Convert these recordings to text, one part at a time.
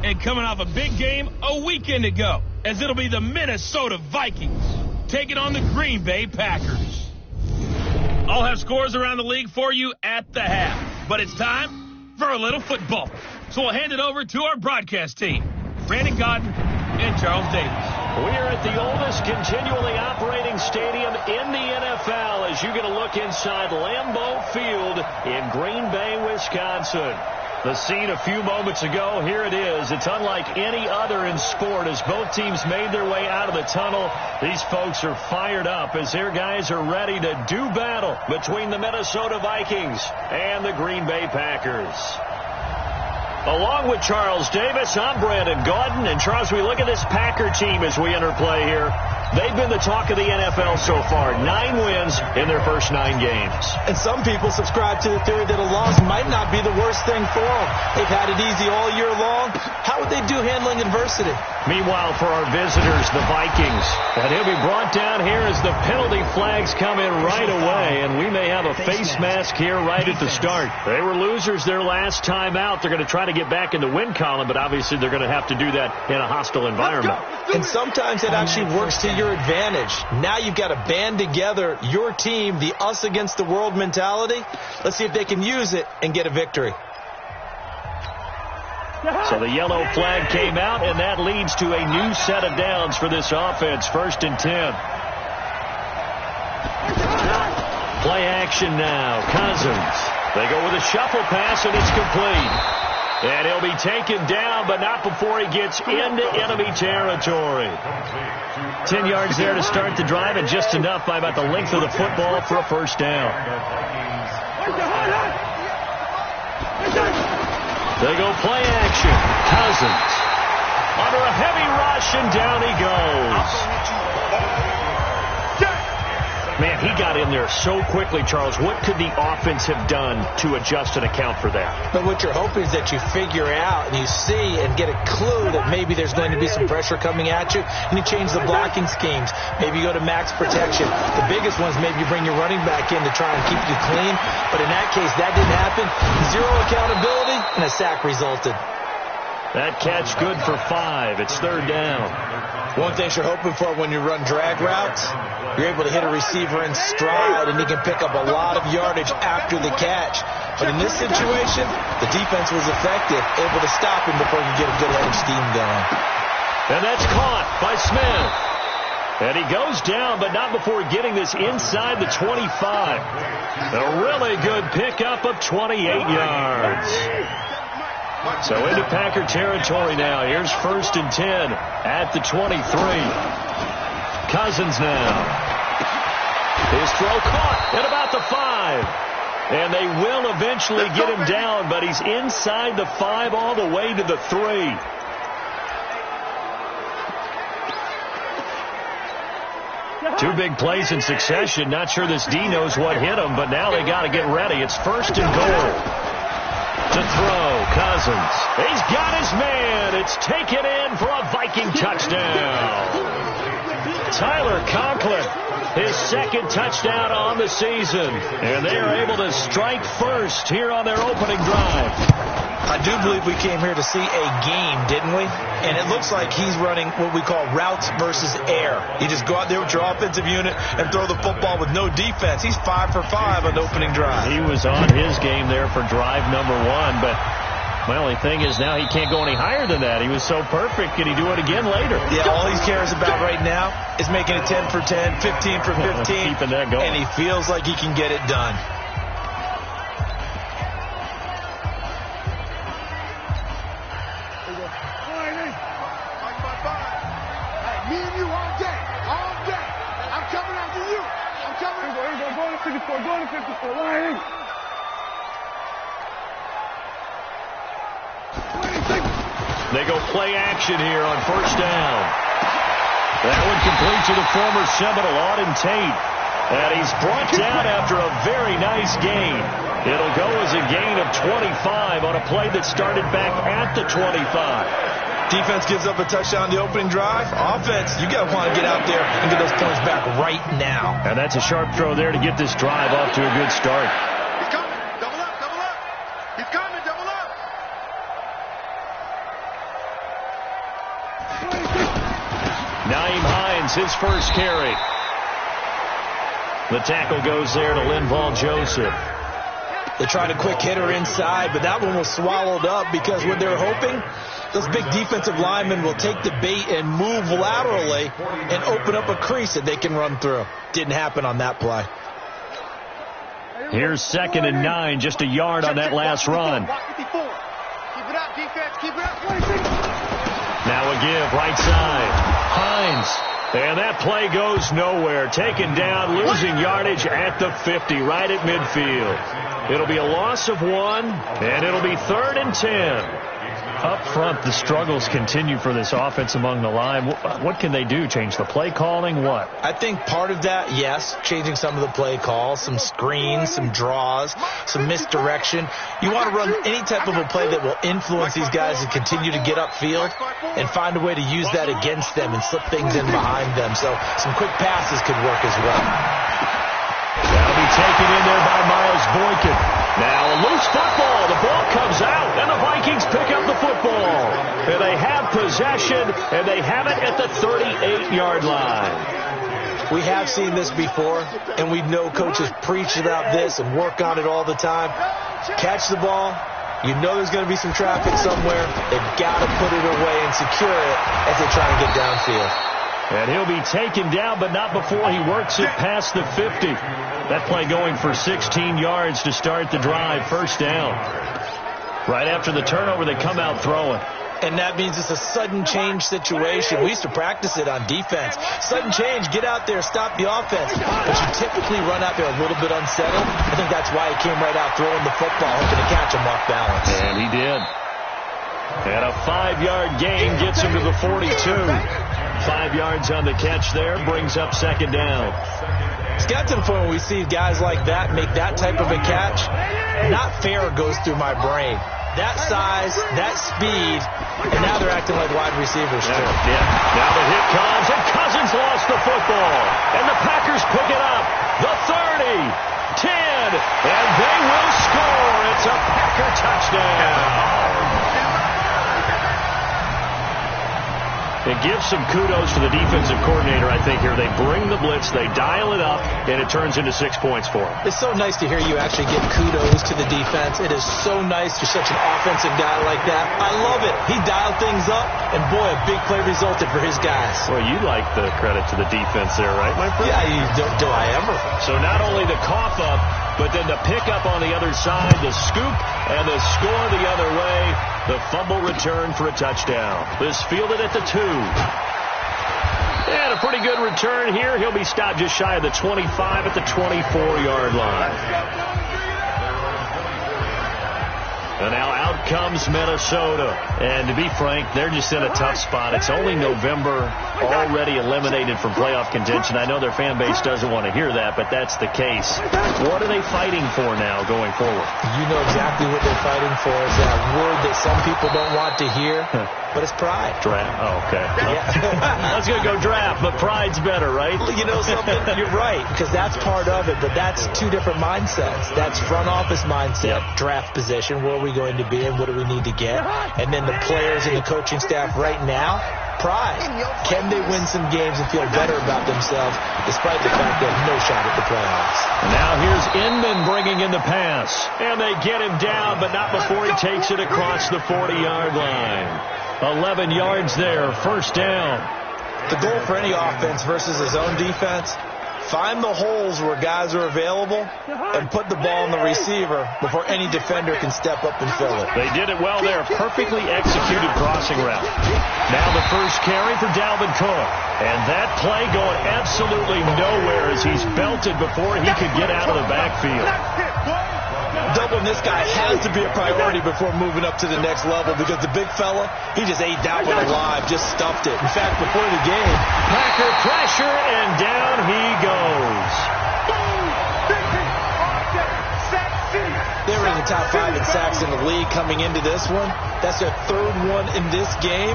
And coming off a big game a weekend ago, as it'll be the Minnesota Vikings taking on the Green Bay Packers. I'll have scores around the league for you at the half, but it's time for a little football. So we'll hand it over to our broadcast team, Brandon Godden and Charles Davis. We are at the oldest continually operating stadium in the NFL as you get a look inside Lambeau Field in Green Bay, Wisconsin. The scene a few moments ago, here it is. It's unlike any other in sport as both teams made their way out of the tunnel. These folks are fired up as their guys are ready to do battle between the Minnesota Vikings and the Green Bay Packers. Along with Charles Davis, I'm Brandon Gaudin. And Charles, we look at this Packer team as we enter play here. They've been the talk of the NFL so far. 9 wins in their first 9 games. And some people subscribe to the theory that a loss might not be the worst thing for them. They've had it easy all year long. How would they do handling adversity? Meanwhile, for our visitors, the Vikings. And he'll be brought down here as the penalty flags come in right away. And we may have a face mask here right at the start. They were losers their last time out. They're going to try to get back in the win column, but obviously they're going to have to do that in a hostile environment. And sometimes it actually works to your advantage. Now you've got to band together your team, the us against the world mentality. Let's see if they can use it and get a victory. So the yellow flag came out, and that leads to a new set of downs for this offense. 1st and 10. Play action now. Cousins. They go with a shuffle pass, and it's complete. And he'll be taken down, but not before he gets into enemy territory. 10 yards there to start the drive, and just enough by about the length of the football for a first down. They go play action. Cousins under a heavy rush, and down he goes. Man, he got in there so quickly, Charles. What could the offense have done to adjust and account for that? But what you're hoping is that you figure out and you see and get a clue that maybe there's going to be some pressure coming at you, and you change the blocking schemes. Maybe you go to max protection. The biggest ones, maybe you bring your running back in to try and keep you clean. But in that case, that didn't happen. 0 accountability, and a sack resulted. That catch good for 5. It's 3rd down. One thing you're hoping for when you run drag routes, you're able to hit a receiver in stride, and he can pick up a lot of yardage after the catch. But in this situation, the defense was effective, able to stop him before he could get a good head of steam going. And that's caught by Smith. And he goes down, but not before getting this inside the 25. A really good pickup of 28 yards. So into Packer territory now. Here's 1st and 10 at the 23. Cousins now. His throw caught at about the 5. And they will eventually get him down, but he's inside the 5 all the way to the 3. Two big plays in succession. Not sure this D knows what hit him, but now they got to get ready. It's 1st and goal. To throw, Cousins. He's got his man. It's taken in for a Viking touchdown. Tyler Conklin, his 2nd touchdown on the season. And they are able to strike first here on their opening drive. I do believe we came here to see a game, didn't we? And it looks like he's running what we call routes versus air. You just go out there with your offensive unit and throw the football with no defense. He's 5 for 5 on the opening drive. He was on his game there for drive number 1, but my only thing is now he can't go any higher than that. He was so perfect. Can he do it again later? Yeah, all he cares about right now is making it 10 for 10, 15 for 15. Keeping that going. And he feels like he can get it done. They go play action here on 1st down. That one complete to the former Seminole, Auden Tate. And he's brought down after a very nice gain. It'll go as a gain of 25 on a play that started back at the 25. Defense gives up a touchdown on the opening drive. Offense, you got to want to get out there and get those points back right now. And that's a sharp throw there to get this drive off to a good start. He's coming. Double up, double up. He's coming, double up. Nyheim Hines, his first carry. The tackle goes there to Linval Joseph. They tried a quick hitter inside, but that one was swallowed up because what they're hoping, those big defensive linemen will take the bait and move laterally and open up a crease that they can run through. Didn't happen on that play. Here's 2nd and 9, just a yard on that last run. Now a give, right side. Hines. And that play goes nowhere. Taken down, losing yardage at the 50, right at midfield. It'll be a loss of 1, and it'll be 3rd and 10. Up front, the struggles continue for this offense among the line. What can they do? Change the play calling? What? I think part of that, yes, changing some of the play calls, some screens, some draws, some misdirection. You want to run any type of a play that will influence these guys to continue to get upfield and find a way to use that against them and slip things in behind them. So some quick passes could work as well. That'll be taken in there by Miles Boykin. Now a loose football. The ball comes out, and the Vikings pick up the football. And they have possession, and they have it at the 38-yard line. We have seen this before, and we know coaches preach about this and work on it all the time. Catch the ball. You know there's going to be some traffic somewhere. They've got to put it away and secure it as they try and get downfield. And he'll be taken down, but not before he works it past the 50. That play going for 16 yards to start the drive. First down. Right after the turnover, they come out throwing. And that means it's a sudden change situation. We used to practice it on defense. Sudden change, get out there, stop the offense. But you typically run out there a little bit unsettled. I think that's why he came right out throwing the football, hoping to catch him off balance. And he did. And a 5-yard gain gets him to the 42. 5 yards on the catch there, brings up 2nd down. It's got to the point where we see guys like that make that type of a catch. Not fair goes through my brain. That size, that speed, and now they're acting like wide receivers too. Yeah. Now the hit comes, and Cousins lost the football. And the Packers pick it up. The 30, 10, and they will score. It's a Packer touchdown. It gives some kudos to the defensive coordinator, I think, here. They bring the blitz, they dial it up, and it turns into 6 points for them. It's so nice to hear you actually give kudos to the defense. It is so nice for such an offensive guy like that. I love it. He dialed things up, and boy, a big play resulted for his guys. Well, you like the credit to the defense there, right, my friend? Yeah, do I ever. So not only the cough up, but then the pickup on the other side, the scoop, and the score the other way. The fumble return for a touchdown. This fielded at the 2. And a pretty good return here. He'll be stopped just shy of the 25 at the 24-yard line. And now out comes Minnesota. And to be frank, they're just in a tough spot. It's only November, already eliminated from playoff contention. I know their fan base doesn't want to hear that, but that's the case. What are they fighting for now going forward? You know exactly what they're fighting for. Is that word that some people don't want to hear, but it's pride. Draft. Oh, okay. Yeah. I was going to go draft, but pride's better, right? You know something? You're right, because that's part of it, but that's two different mindsets. That's front office mindset, draft position, where are we going to be and what do we need to get? And then the players and the coaching staff right now, pride. Can they win some games and feel better about themselves despite the fact they have no shot at the playoffs? And now here's Inman bringing in the pass. And they get him down, but not before he takes it across the 40-yard line. 11 yards there, first down. The goal for any offense versus his own defense, find the holes where guys are available and put the ball in the receiver before any defender can step up and fill it. They did it well there. Perfectly executed crossing route. Now the first carry for Dalvin Cook. And that play going absolutely nowhere as he's belted before he could get out of the backfield. Doubling this guy has to be a priority before moving up to the next level because the big fella, he just ate that one alive, just stuffed it. In fact, before the game, Packer pressure, and down he goes. They were in the top 5 in sacks in the league coming into this one. That's their 3rd one in this game.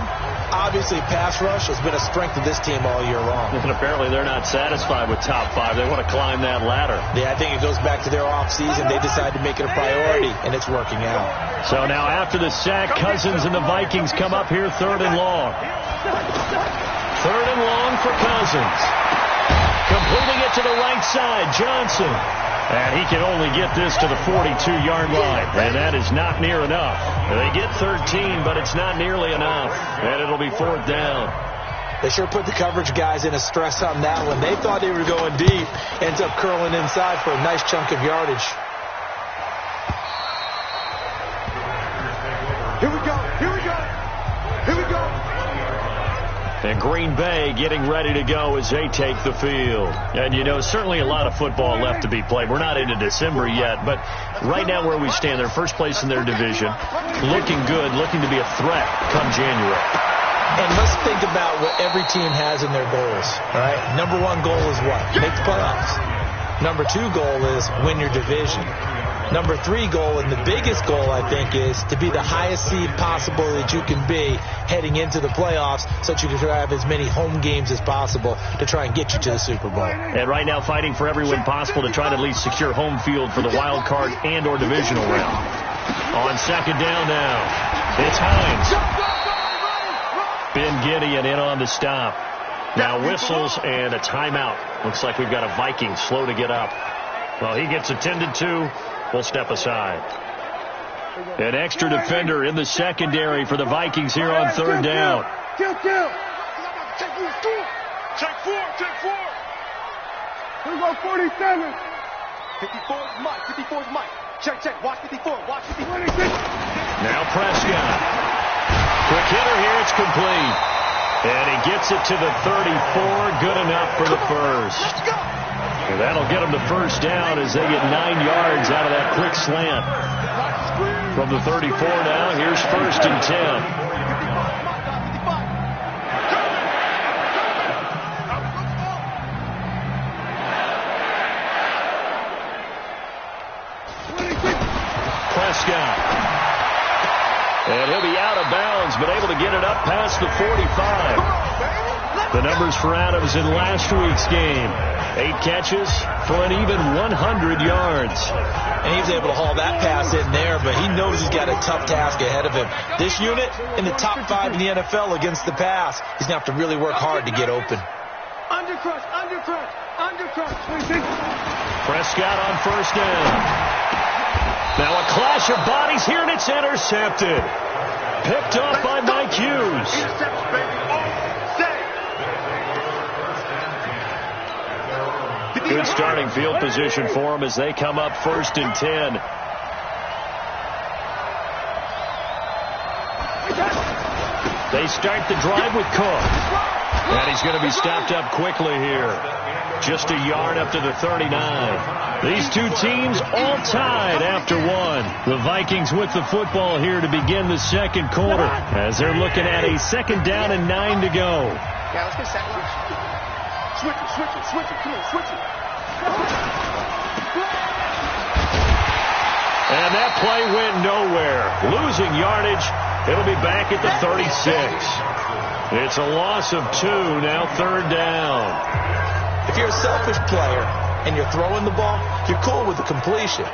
Obviously, pass rush has been a strength of this team all year long. And apparently they're not satisfied with top 5. They want to climb that ladder. Yeah, I think it goes back to their offseason. They decided to make it a priority, and it's working out. So now after the sack, Cousins and the Vikings come up here 3rd and long. Third and long for Cousins. Completing it to the right side, Johnson. And he can only get this to the 42-yard line. And that is not near enough. They get 13, but it's not nearly enough. And it'll be fourth down. They sure put the coverage guys in a stress on that one. They thought they were going deep. Ends up curling inside for a nice chunk of yardage. Here we go. Here we go. Here we go. And Green Bay getting ready to go as they take the field. And, you know, certainly a lot of football left to be played. We're not into December yet, but right now where we stand, they're first place in their division, looking good, looking to be a threat come January. And let's think about what every team has in their goals, all right? Number one goal is what? Make the playoffs. Number two goal is win your division. Number three goal, and the biggest goal, I think, is to be the highest seed possible that you can be heading into the playoffs so that you can have as many home games as possible to try and get you to the Super Bowl. And right now fighting for every win possible to try to at least secure home field for the wild card and or divisional round. On second down now, it's Hines. Ben Gideon in on the stop. Now whistles and a timeout. Looks like we've got a Viking slow to get up. Well, he gets attended to. We'll step aside. An extra defender in the secondary for the Vikings here on third down. Check four. Here we go, 47. 54 is Mike. 54 is Mike. Check. Watch 54. Watch 54. Now Prescott. Quick hitter here, it's complete. And he gets it to the 34, good enough for the first. And that'll get him the first down as they get 9 yards out of that quick slant. From the 34 now, here's first and 10. Prescott. And he'll be out of bounds, but able to get it up past the 45. The numbers for Adams in last week's game. 8 catches for an even 100 yards. And he was able to haul that pass in there, but he knows he's got a tough task ahead of him. This unit in the top 5 in the NFL against the pass. He's going to have to really work hard to get open. Undercrush. Prescott on first down. Now a clash of bodies here, and it's intercepted. Picked off by Mike Hughes. Good starting field position for them as they come up first and 10. They start the drive with Cook. And he's going to be stopped up quickly here. Just a yard up to the 39. These two teams all tied after one. The Vikings with the football here to begin the second quarter as they're looking at a second down and 9 to go. Yeah, let's get second. Switch it. Come on, switch it. And that play went nowhere. Losing yardage. It'll be back at the 36. It's a loss of 2, now third down. If you're a selfish player and you're throwing the ball, you're cool with the completion.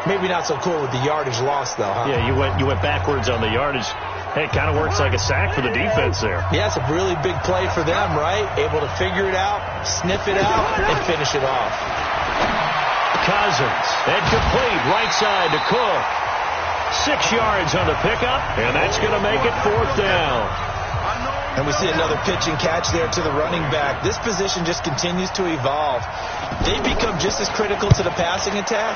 Maybe not so cool with the yardage loss, though, huh? Yeah, you went backwards on the yardage. Hey, it kind of works like a sack for the defense there. Yeah, it's a really big play for them, right? Able to figure it out, sniff it out, and finish it off. Cousins, incomplete, right side to Cook. 6 yards on the pickup, and that's going to make it fourth down. And we see another pitch and catch there to the running back. This position just continues to evolve. They become just as critical to the passing attack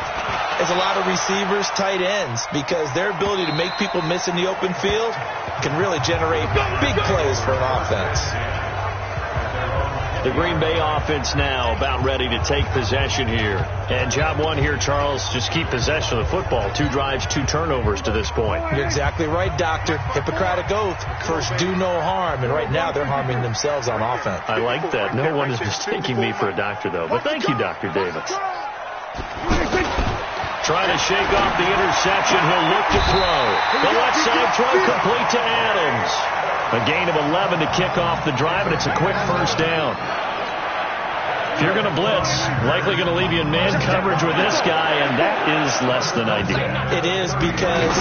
as a lot of receivers, tight ends, because their ability to make people miss in the open field can really generate big plays for an offense. The Green Bay offense now about ready to take possession here. And job one here, Charles, just keep possession of the football. 2 drives, 2 turnovers to this point. You're exactly right, Doctor. Hippocratic oath. First, do no harm. And right now, they're harming themselves on offense. I like that. No one is mistaking me for a doctor, though. But thank you, Dr. Davis. Trying to shake off the interception. He'll look to throw. The left side throw complete to Adams. A gain of 11 to kick off the drive, and it's a quick first down. If you're going to blitz, likely going to leave you in man coverage with this guy, and that is less than ideal. It is, because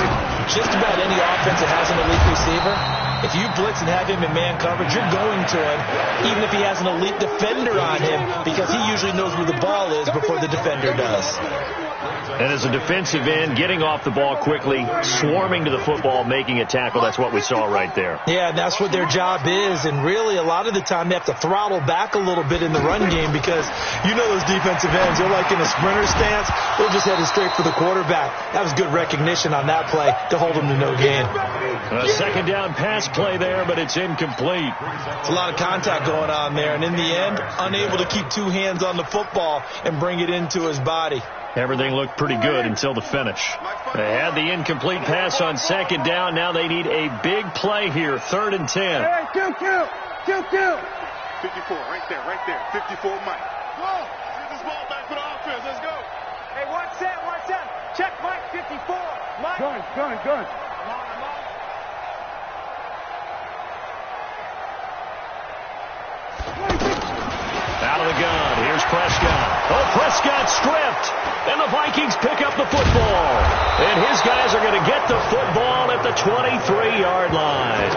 just about any offense that has an elite receiver If you blitz and have him in man coverage, you're going to him, even if he has an elite defender on him, because he usually knows where the ball is before the defender does. And as a defensive end, getting off the ball quickly, swarming to the football, making a tackle, that's what we saw right there. Yeah, and that's what their job is. And really, a lot of the time, they have to throttle back a little bit in the run game because you know those defensive ends, they're like in a sprinter stance. They're just headed straight for the quarterback. That was good recognition on that play to hold them to no gain. A second down pass play there, but it's incomplete. It's a lot of contact going on there. And in the end, unable to keep two hands on the football and bring it into his body. Everything looked pretty good until the finish. They had the incomplete pass on second down. Now they need a big play here, 3rd and 10. Hey, kill. 54, right there. 54, Mike. Whoa, get this ball back for the offense. Let's go. Hey, watch that. Check Mike, 54. Mike. Gun. Come on. Out of the gun. Here's Prescott. Oh, Prescott stripped. And the Vikings pick up the football. And his guys are going to get the football at the 23-yard line.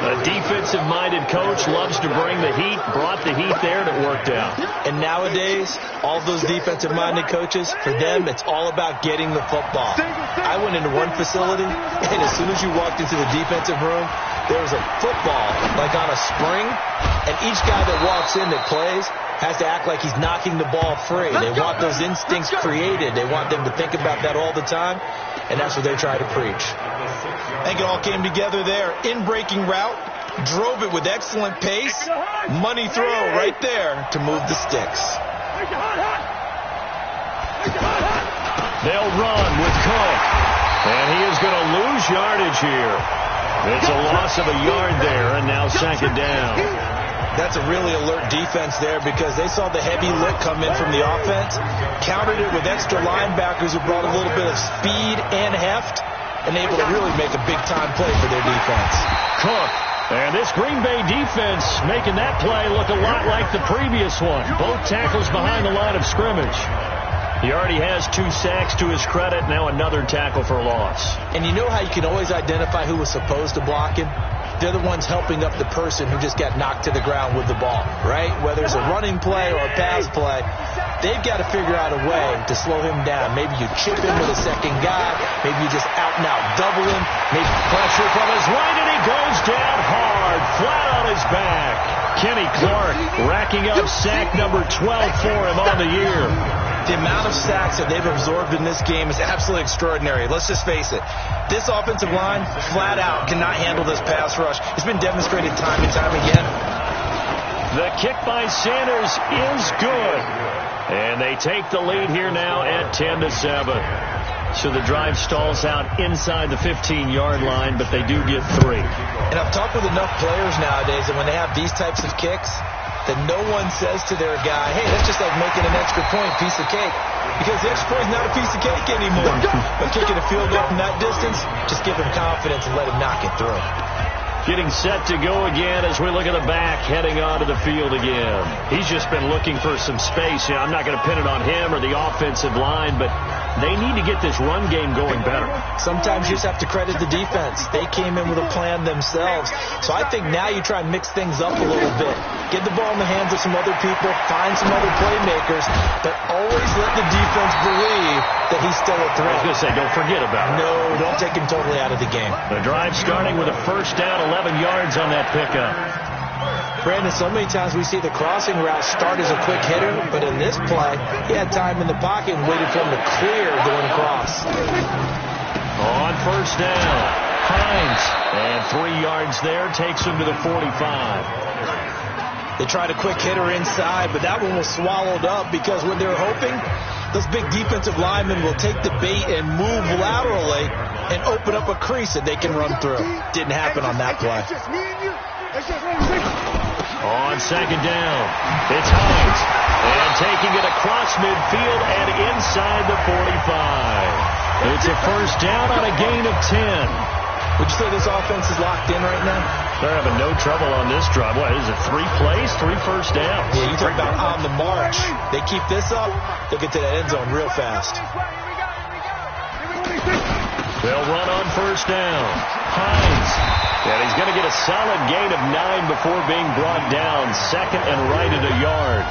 A defensive-minded coach loves to bring the heat, brought the heat there, and it worked out. And nowadays, all those defensive-minded coaches, for them, it's all about getting the football. I went into one facility, and as soon as you walked into the defensive room, there was a football, like on a spring, and each guy that walks in that plays has to act like he's knocking the ball free. They want those instincts created. They want them to think about that all the time, and that's what they try to preach. I think it all came together there. In-breaking route, drove it with excellent pace, money throw right there to move the sticks. They'll run with Cook, and he is going to lose yardage here. It's a loss of a yard there, and now second down. That's a really alert defense there because they saw the heavy look come in from the offense, countered it with extra linebackers who brought a little bit of speed and heft, and able to really make a big-time play for their defense. Cook, and this Green Bay defense making that play look a lot like the previous one. Both tackles behind the line of scrimmage. He already has 2 sacks to his credit, now another tackle for loss. And you know how you can always identify who was supposed to block him? They're the ones helping up the person who just got knocked to the ground with the ball, right? Whether it's a running play or a pass play, they've got to figure out a way to slow him down. Maybe you chip him with a second guy. Maybe you just out-and-out double him. Maybe pressure from his right, and he goes down hard, flat on his back. Kenny Clark racking up sack number 12 for him on the year. The amount of sacks that they've absorbed in this game is absolutely extraordinary. Let's just face it. This offensive line, flat out, cannot handle this pass rush. It's been demonstrated time and time again. The kick by Sanders is good. And they take the lead here now at 10-7. So the drive stalls out inside the 15-yard line, but they do get 3. And I've talked with enough players nowadays that when they have these types of kicks, that no one says to their guy, hey, that's just like making an extra point, piece of cake. Because the extra point is not a piece of cake anymore. But kicking a field goal from that distance, just give him confidence and let him knock it through. Getting set to go again as we look at the back, heading onto the field again. He's just been looking for some space. I'm not going to pin it on him or the offensive line, but they need to get this run game going better. Sometimes you just have to credit the defense. They came in with a plan themselves. So I think now you try and mix things up a little bit. Get the ball in the hands of some other people, find some other playmakers, but always let the defense believe that he's still a threat. I was going to say, don't forget about it. No, don't take him totally out of the game. The drive starting with a first down, 11 yards on that pickup. Brandon, so many times we see the crossing route start as a quick hitter, but in this play, he had time in the pocket and waited for him to clear going across. On first down, Hines, and 3 yards there, takes him to the 45. They tried a quick hitter inside, but that one was swallowed up because when they're hoping, those big defensive linemen will take the bait and move laterally and open up a crease that they can run through. Didn't happen on that play. On second down, it's Hines, and taking it across midfield and inside the 45. It's a first down on a gain of 10. Would you say this offense is locked in right now? They're having no trouble on this drive. What is it, 3 plays, 3 first downs? Yeah, you talk about on the march. They keep this up, they'll get to that end zone real fast. They'll run on first down. Hines And he's going to get a solid gain of 9 before being brought down. Second and right at a yard.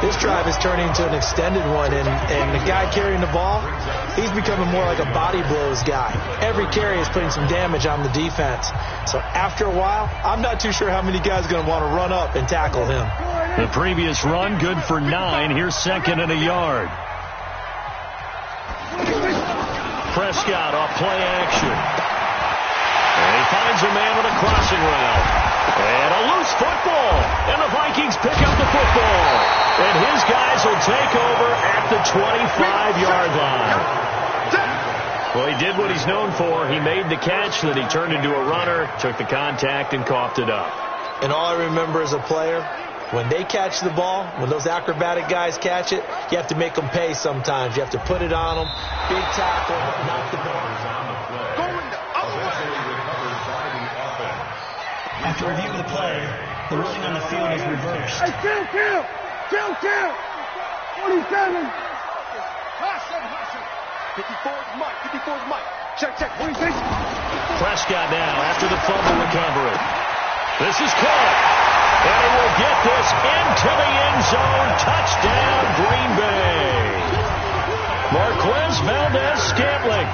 This drive is turning into an extended one, and the guy carrying the ball, he's becoming more like a body blows guy. Every carry is putting some damage on the defense. So after a while, I'm not too sure how many guys are going to want to run up and tackle him. The previous run, good for 9. Here's second and a yard. Prescott off play action. And he finds a man with a crossing route. And a loose football. And the Vikings pick up the football. And his guys will take over at the 25-yard line. Well, he did what he's known for. He made the catch, then he turned into a runner, took the contact, and coughed it up. And all I remember as a player, when they catch the ball, when those acrobatic guys catch it, you have to make them pay sometimes. You have to put it on them. Big tackle, knock the ball. After review of the play, the ruling on the field is reversed. Hey, kill! 47! 54's Mike. Check. What do you think? Prescott now after the fumble recovery. This is caught. And he will get this into the end zone. Touchdown, Green Bay. Marquez Valdez-Scantling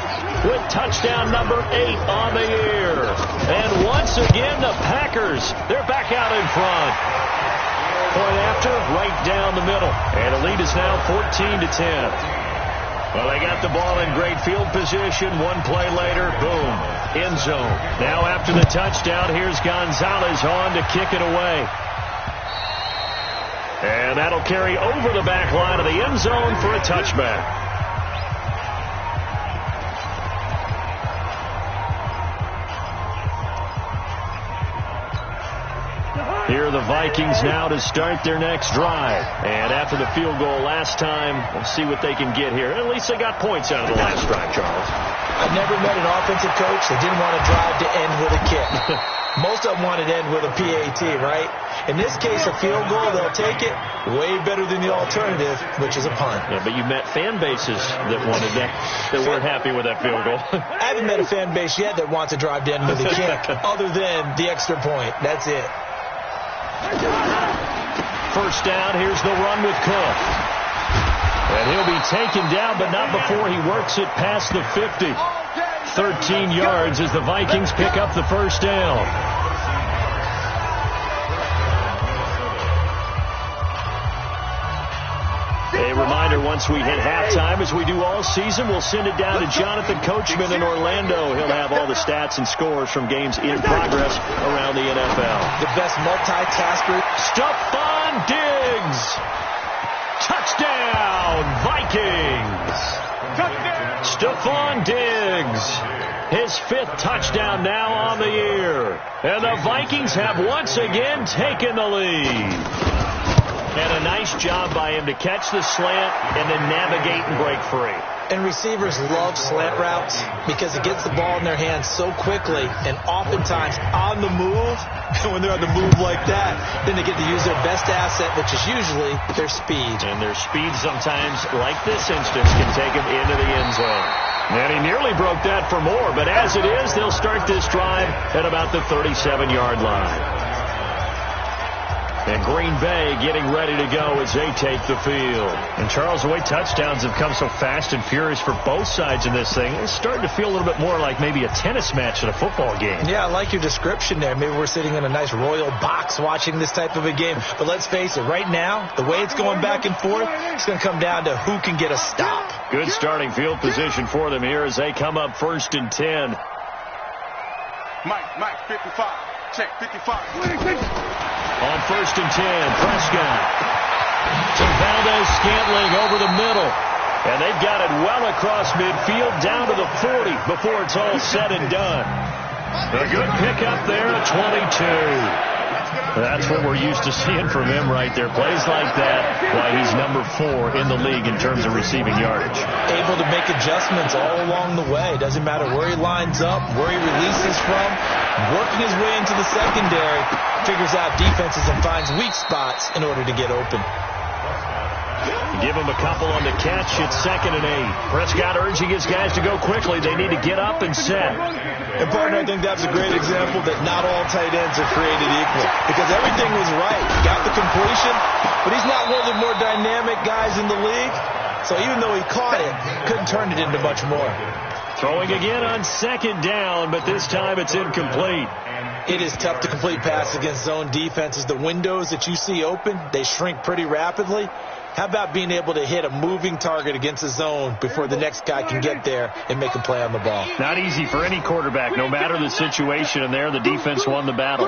with touchdown number 8 on the year. And once again, the Packers, they're back out in front. Point after, right down the middle. And the lead is now 14-10. Well, they got the ball in great field position. One play later, boom, end zone. Now after the touchdown, here's Gonzalez on to kick it away. And that'll carry over the back line of the end zone for a touchback. Here are the Vikings now to start their next drive. And after the field goal last time, we'll see what they can get here. At least they got points out of the last drive, Charles. I've never met an offensive coach that didn't want to drive to end with a kick. Most of them wanted to end with a PAT, right? In this case, a field goal, they'll take it. Way better than the alternative, which is a punt. Yeah, but you met fan bases that wanted that weren't happy with that field goal. I haven't met a fan base yet that wants to drive to end with a kick, other than the extra point. That's it. First down, here's the run with Cook. And he'll be taken down, but not before he works it past the 50. 13 yards as the Vikings pick up the first down. A reminder, once we hit halftime, as we do all season, we'll send it down to Jonathan Coachman in Orlando. He'll have all the stats and scores from games in progress around the NFL. The best multitasker. Stephon Diggs. Touchdown, Vikings. Stephon Diggs. His 5th touchdown now on the year. And the Vikings have once again taken the lead. And a nice job by him to catch the slant and then navigate and break free. And receivers love slant routes because it gets the ball in their hands so quickly and oftentimes on the move. And when they're on the move like that, then they get to use their best asset, which is usually their speed. And their speed sometimes, like this instance, can take them into the end zone. And he nearly broke that for more, but as it is, they'll start this drive at about the 37-yard line. And Green Bay getting ready to go as they take the field. And Charles, the way touchdowns have come so fast and furious for both sides in this thing, it's starting to feel a little bit more like maybe a tennis match at a football game. Yeah, I like your description there. Maybe we're sitting in a nice royal box watching this type of a game. But let's face it, right now, the way it's going back and forth, it's going to come down to who can get a stop. Good starting field position for them here as they come up 1st and 10. Mike, 55. Check, 55. On 1st and 10, Prescott to Valdez-Scantling over the middle. And they've got it well across midfield down to the 40 before it's all said and done. A good pickup there at 22. That's what we're used to seeing from him right there. Plays like that, why he's number 4 in the league in terms of receiving yardage. Able to make adjustments all along the way. Doesn't matter where he lines up, where he releases from. Working his way into the secondary, figures out defenses and finds weak spots in order to get open. Give him a couple on the catch. It's 2nd and 8. Prescott urging his guys to go quickly. They need to get up and set. And, partner, I think that's a great example that not all tight ends are created equal, because everything was right. Got the completion, but he's not one of the more dynamic guys in the league. So even though he caught it, couldn't turn it into much more. Throwing again on 2nd down, but this time it's incomplete. It is tough to complete passes against zone defenses. The windows that you see open, they shrink pretty rapidly. How about being able to hit a moving target against a zone before the next guy can get there and make a play on the ball? Not easy for any quarterback, no matter the situation, and there the defense won the battle.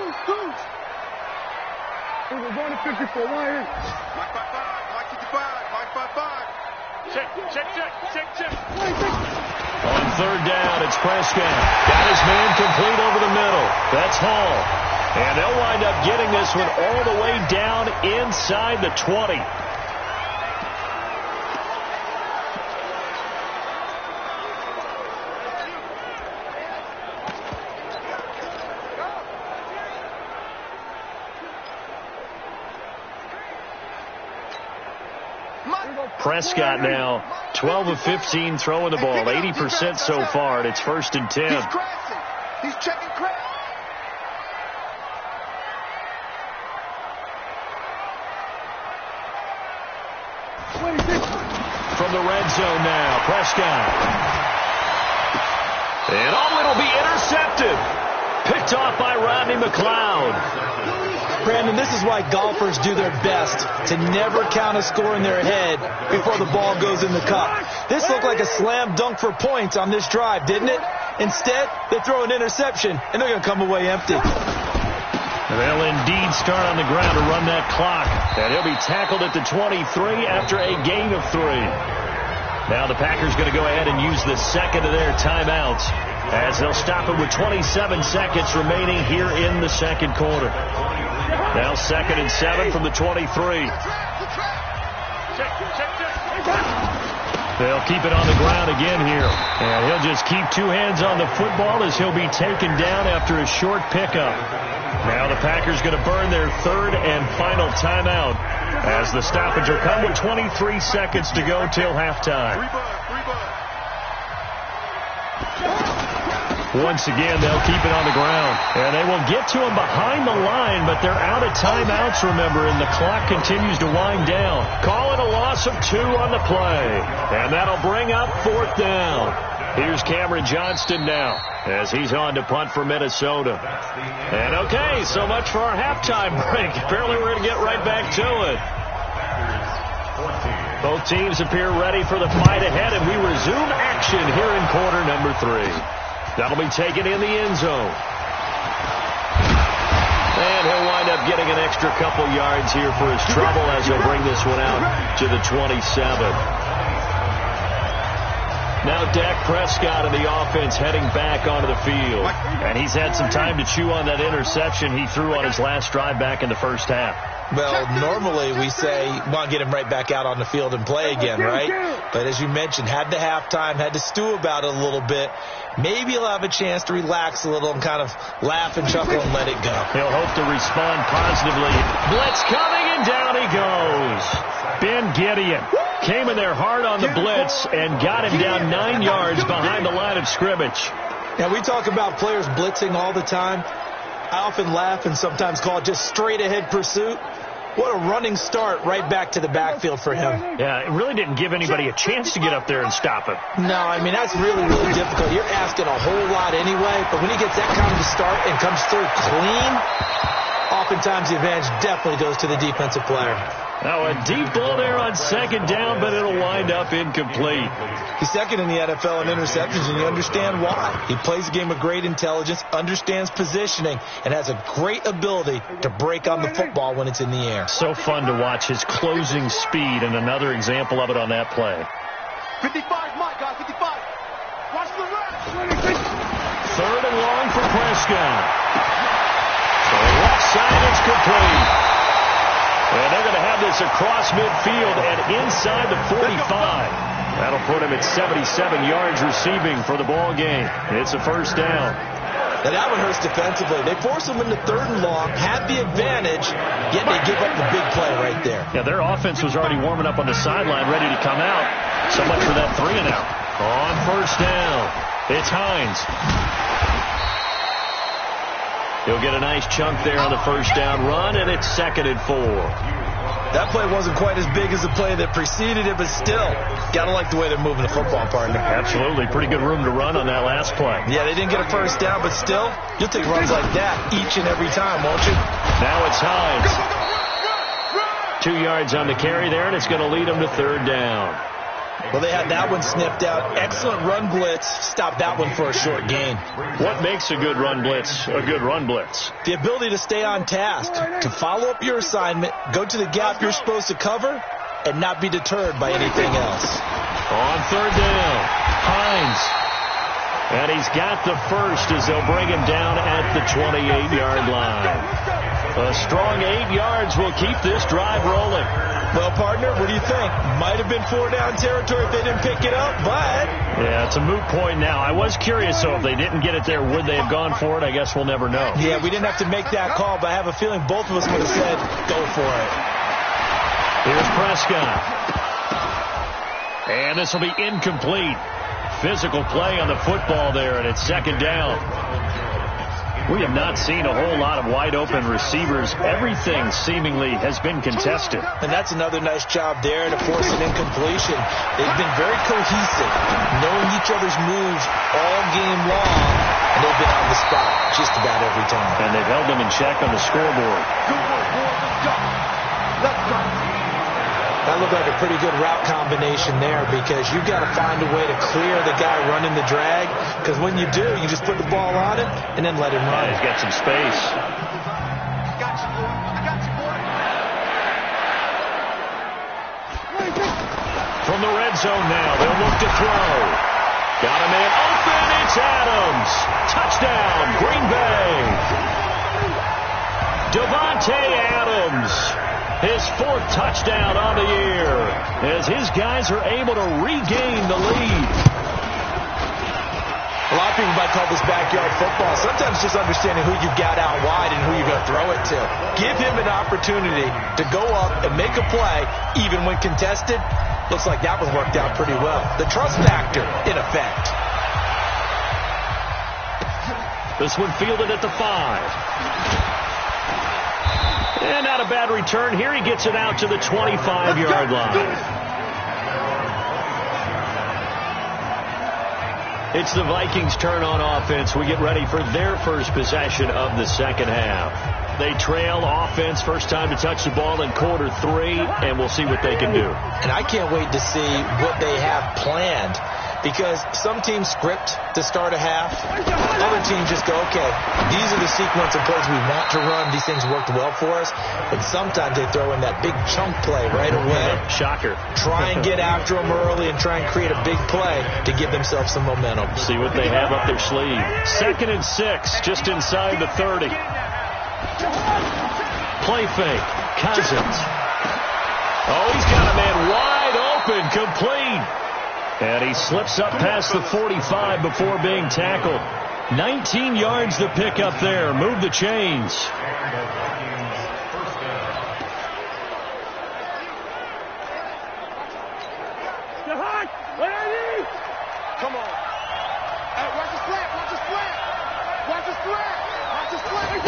We're going to 54. Why here? Mike 55. Check. On 3rd down, it's Prescott. Got his man complete over the middle. That's Hall. And they'll wind up getting this one all the way down inside the 20. Prescott now 12 of 15 throwing the ball, 80% so far, and it's 1st and 10. He's checking crap. From the red zone now, Prescott. And it'll be intercepted. Picked off by Rodney McLeod. Brandon, this is why golfers do their best to never count a score in their head before the ball goes in the cup. This looked like a slam dunk for points on this drive, didn't it? Instead, they throw an interception, and they're going to come away empty. They'll indeed start on the ground to run that clock. And he'll be tackled at the 23 after a gain of 3. Now the Packers going to go ahead and use the 2nd of their timeouts, as they'll stop it with 27 seconds remaining here in the 2nd quarter. Now 2nd and 7 from the 23. They'll keep it on the ground again here. And he'll just keep 2 hands on the football as he'll be taken down after a short pickup. Now the Packers going to burn their 3rd and final timeout, as the stoppage will come with 23 seconds to go till halftime. Once again, they'll keep it on the ground. And they will get to him behind the line, but they're out of timeouts, remember, and the clock continues to wind down. Calling a loss of 2 on the play. And that'll bring up 4th down. Here's Cameron Johnston now, as he's on to punt for Minnesota. And okay, so much for our halftime break. Apparently we're going to get right back to it. Both teams appear ready for the fight ahead, and we resume action here in quarter number 3. That'll be taken in the end zone. And he'll wind up getting an extra couple yards here for his trouble as he'll bring this one out to the 27. Now Dak Prescott and the offense heading back onto the field. And he's had some time to chew on that interception he threw on his last drive back in the first half. Well, normally we say, want to get him right back out on the field and play again, right? But as you mentioned, had the halftime, had to stew about it a little bit. Maybe he'll have a chance to relax a little and kind of laugh and chuckle and let it go. He'll hope to respond positively. Blitz coming, and down he goes. Ben Gideon came in there hard on the blitz and got him down 9 yards behind the line of scrimmage. Now, we talk about players blitzing all the time. I often laugh and sometimes call it just straight-ahead pursuit. What a running start right back to the backfield for him. Yeah, it really didn't give anybody a chance to get up there and stop him. No, I mean, that's really, really difficult. You're asking a whole lot anyway, but when he gets that kind of a start and comes through clean, oftentimes the advantage definitely goes to the defensive player. Now a deep ball there on 2nd down, but it'll wind up incomplete. He's 2nd in the NFL in interceptions, and you understand why. He plays a game of great intelligence, understands positioning, and has a great ability to break on the football when it's in the air. So fun to watch his closing speed, and another example of it on that play. 55, Mike, 55. Watch the run. 3rd and long for Prescott. So left side is complete. And they're going to have this across midfield and inside the 45. That'll put him at 77 yards receiving for the ball game. It's a 1st down. Now that one hurts defensively. They force them into 3rd and long, had the advantage, yet they give up the big play right there. Yeah, their offense was already warming up on the sideline, ready to come out. So much for that 3-and-out. On 1st down, it's Hines. He'll get a nice chunk there on the 1st down run, and it's 2nd and 4. That play wasn't quite as big as the play that preceded it, but still, got to like the way they're moving the football, partner. Absolutely. Pretty good room to run on that last play. Yeah, they didn't get a 1st down, but still, you'll take runs like that each and every time, won't you? Now it's Hines. 2 yards on the carry there, and it's going to lead them to 3rd down. Well, they had that one snipped out. Excellent run blitz. Stop that one for a short gain. What makes a good run blitz a good run blitz? The ability to stay on task, to follow up your assignment, go to the gap you're supposed to cover, and not be deterred by anything else. On 3rd down, Hines. And he's got the first as they'll bring him down at the 28-yard line. A strong 8 yards will keep this drive rolling. Well, partner, what do you think? Might have been 4-down territory if they didn't pick it up, but... Yeah, it's a moot point now. I was curious, though, if they didn't get it there, would they have gone for it? I guess we'll never know. Yeah, we didn't have to make that call, but I have a feeling both of us would have said, go for it. Here's Prescott. And this will be incomplete. Physical play on the football there, and it's 2nd down. We have not seen a whole lot of wide-open receivers. Everything seemingly has been contested. And that's another nice job there to force an incompletion. They've been very cohesive, knowing each other's moves all game long, and they've been on the spot just about every time. And they've held them in check on the scoreboard. That looked like a pretty good route combination there because you've got to find a way to clear the guy running the drag, because when you do, you just put the ball on him and then let him run. Yeah, he's got some space. From the red zone now, they'll look to throw. Got a man open, it's Adams. Touchdown, Green Bay. Davante Adams. His 4th touchdown on the year as his guys are able to regain the lead. A lot of people might call this backyard football. Sometimes just understanding who you've got out wide and who you're going to throw it to. Give him an opportunity to go up and make a play, even when contested. Looks like that one worked out pretty well. The trust factor, in effect. This one fielded at the 5. And not a bad return here. He gets it out to the 25-yard line. It's the Vikings' turn on offense. We get ready for their first possession of the 2nd half. They trail offense, first time to touch the ball in quarter 3, and we'll see what they can do. And I can't wait to see what they have planned, because some teams script to start a half. Other teams just go, okay, these are the sequence of plays we want to run. These things worked well for us. But sometimes they throw in that big chunk play right away. Shocker. Try and get after them early and try and create a big play to give themselves some momentum. See what they have up their sleeve. 2nd and 6, just inside the 30. Play fake. Cousins. Oh, he's got a man wide open, complete. And he slips up past the 45 before being tackled. 19 yards to pick up there. Move the chains. Come on. Hey, watch the slant. Watch the slant. Watch the slant. Watch the slant.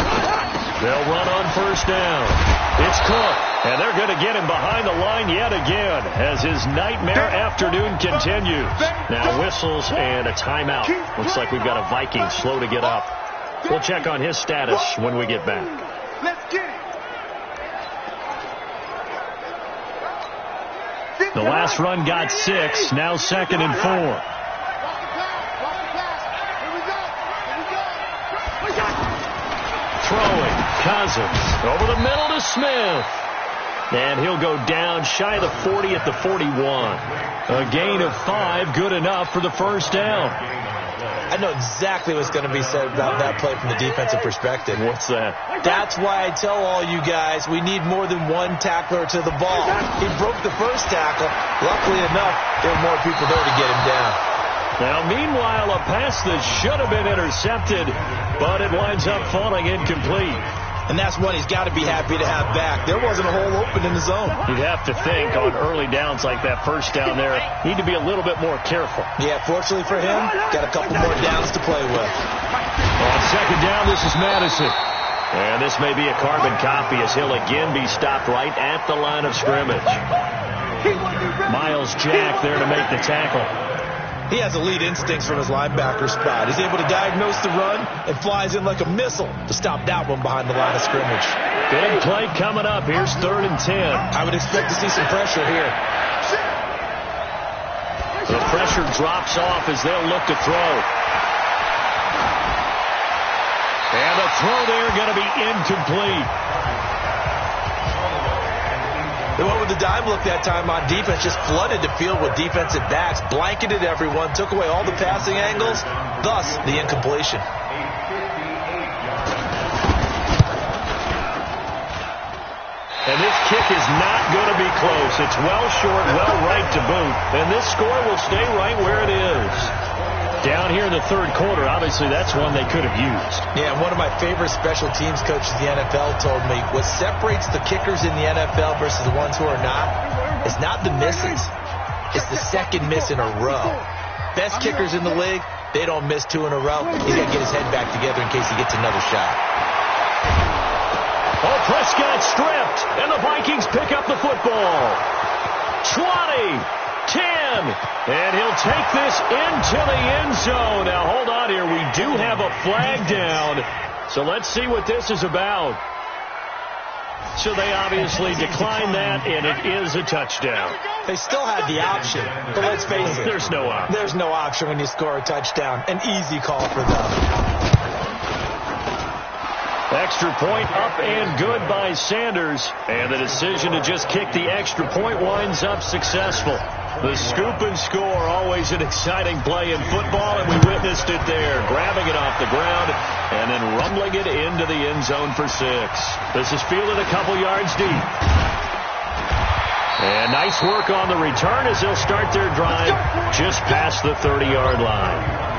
They'll run on 1st down. It's Cook, and they're going to get him behind the line yet again as his nightmare afternoon continues. Now whistles and a timeout. Looks like we've got a Viking slow to get up. We'll check on his status when we get back. Let's get it. The last run got 6, now 2nd and 4. Throwing, Cousins, over the middle to Smith. And he'll go down shy of the 40 at the 41. A gain of 5, good enough for the 1st down. I know exactly what's going to be said about that play from the defensive perspective. What's that? That's why I tell all you guys we need more than one tackler to the ball. He broke the first tackle. Luckily enough, there were more people there to get him down. Now, meanwhile, a pass that should have been intercepted, but it winds up falling incomplete. And that's one he's got to be happy to have back. There wasn't a hole open in the zone. You'd have to think on early downs like that first down there, need to be a little bit more careful. Yeah, fortunately for him, got a couple more downs to play with. On second down, this is Madison. And this may be a carbon copy as he'll again be stopped right at the line of scrimmage. Miles Jack there to make the tackle. He has elite instincts from his linebacker spot. He's able to diagnose the run and flies in like a missile to stop that one behind the line of scrimmage. Big play coming up. Here's 3rd and 10. I would expect to see some pressure here. The pressure drops off as they'll look to throw. And the throw there going to be incomplete. They went with the dime look that time on defense, just flooded the field with defensive backs, blanketed everyone, took away all the passing angles, thus the incompletion. And this kick is not going to be close. It's well short, well right to boot. And this score will stay right where it is. Down here in the 3rd quarter, obviously that's one they could have used. Yeah, one of my favorite special teams coaches in the NFL told me what separates the kickers in the NFL versus the ones who are not is not the misses. It's the second miss in a row. Best kickers in the league, they don't miss 2 in a row. He's got to get his head back together in case he gets another shot. Oh, Prescott stripped, and the Vikings pick up the football. 20. 10, and he'll take this into the end zone. Now, hold on here. We do have a flag down, so let's see what this is about. So they obviously declined that, and it is a touchdown. They still had the option, but let's face it. There's no option. There's no option when you score a touchdown. An easy call for them. Extra point up and good by Sanders, and the decision to just kick the extra point winds up successful. The scoop and score, always an exciting play in football, and we witnessed it there, grabbing it off the ground and then rumbling it into the end zone for 6. This is fielded a couple yards deep. And nice work on the return as they'll start their drive just past the 30-yard line.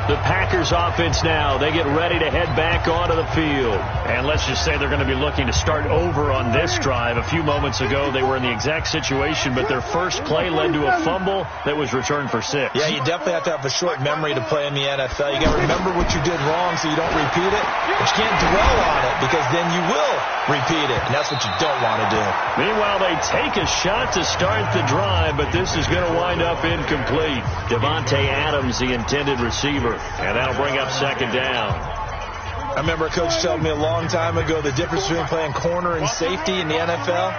The Packers offense now, they get ready to head back onto the field. And let's just say they're going to be looking to start over on this drive. A few moments ago, they were in the exact situation, but their first play led to a fumble that was returned for 6. Yeah, you definitely have to have a short memory to play in the NFL. You got to remember what you did wrong so you don't repeat it. But you can't dwell on it because then you will repeat it, and that's what you don't want to do. Meanwhile, they take a shot to start the drive, but this is going to wind up incomplete. Davante Adams, the intended receiver. And that'll bring up 2nd down. I remember a coach told me a long time ago the difference between playing corner and safety in the NFL.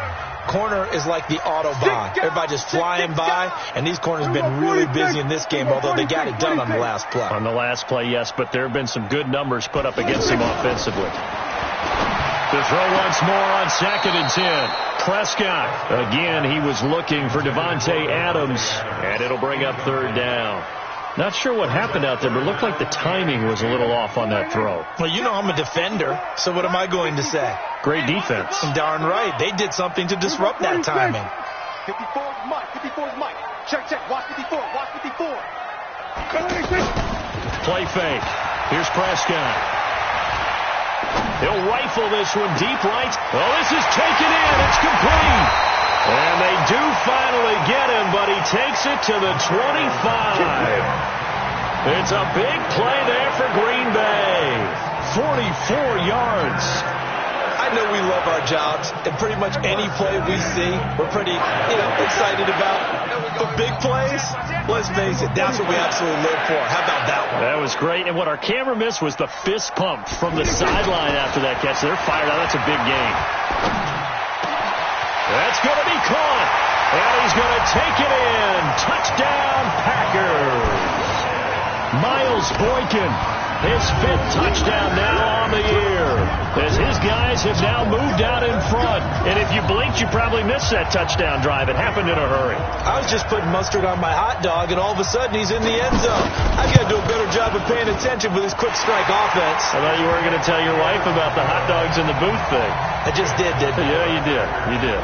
Corner is like the Autobahn. Everybody just flying by, and these corners have been really busy in this game, although they got it done on the last play. On the last play, yes, but there have been some good numbers put up against them offensively. The throw once more on 2nd and 10. Prescott, again, he was looking for Davante Adams, and it'll bring up 3rd down. Not sure what happened out there, but it looked like the timing was a little off on that throw. Well, you know I'm a defender, so what am I going to say? Great defense. And darn right, they did something to disrupt that timing. 54 is Mike. 54 is Mike. Check, check. Watch 54. Watch 54. Play fake. Here's Prescott. He'll rifle this one deep right. Oh, this is taken in. It's complete. And they do finally get him, but he takes it to the 25. It's a big play there for Green Bay. 44 yards. I know we love our jobs, and pretty much any play we see, we're pretty, excited about. But big plays, let's face it, that's what we absolutely live for. How about that one? That was great, and what our camera missed was the fist pump from the sideline after that catch. They're fired out. That's a big game. That's going to be caught, and he's going to take it in. Touchdown, Packers. Miles Boykin, his 5th touchdown now on the year, as his guys have now moved out in front. And if you blinked, you probably missed that touchdown drive. It happened in a hurry. I was just putting mustard on my hot dog, and all of a sudden he's in the end zone. I've got to do a better job of paying attention with this quick strike offense. I thought you were going to tell your wife about the hot dogs in the booth thing. I just did, didn't I? Yeah, you did. You did.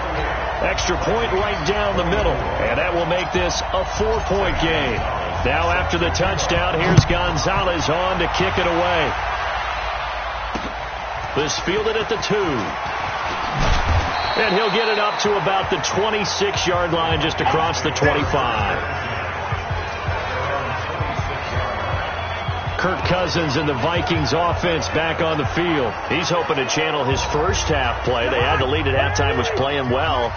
Extra point right down the middle, and that will make this a 4-point game. Now after the touchdown, here's Gonzalez on to kick it away. This fielded at the 2. And he'll get it up to about the 26-yard line, just across the 25. Kirk Cousins and the Vikings offense back on the field. He's hoping to channel his first half play. They had the lead at halftime, was playing well.